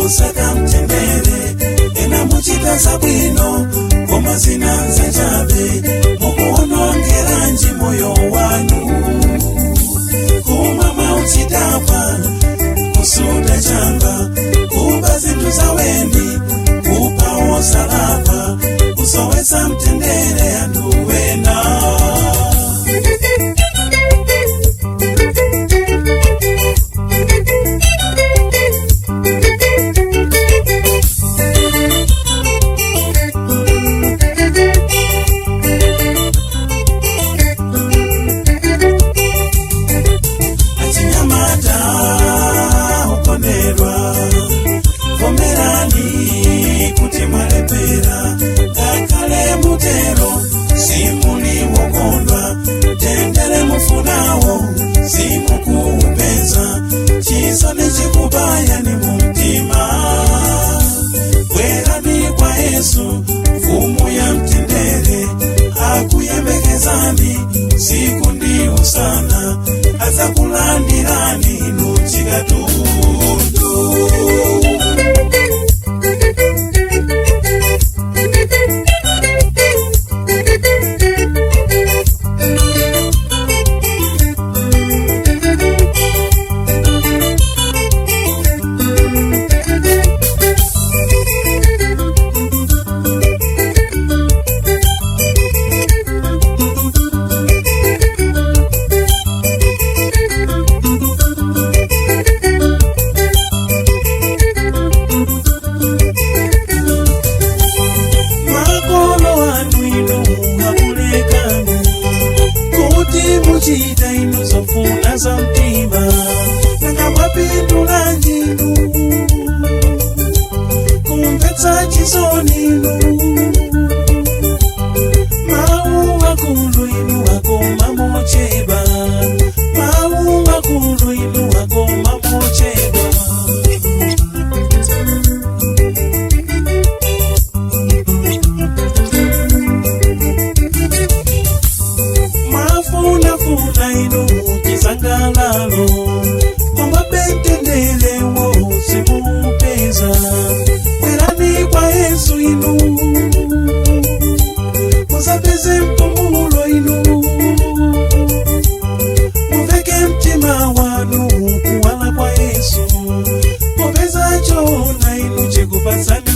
kusaka mtendere ena muchita zabwino koma zinanza chabe mukuonongera nji moyo wanu kumama uchitapa kusuda changa kuba zintu zawendi kupawo salapa kusowesa mtendere anduwena kubaya ni mumtima kwerani kwa Yesu fumu ya mtendere akuyembekezani siku ndiyo sana aza kulandirani nuchigatundu chita inuzofuna za mtima nanga mapindula njinu kumpetsa chisoninu mau wakulu inu wakoma mocheba mau wakulu inu wakoma mocheba funa inu kisangalalo kwamba betendele wo simupeza kwerani kwa Yesu inu musapeze mpumulo inu muveke mtima wanu kuwala kwa Yesu mupeza chona inu chekupasani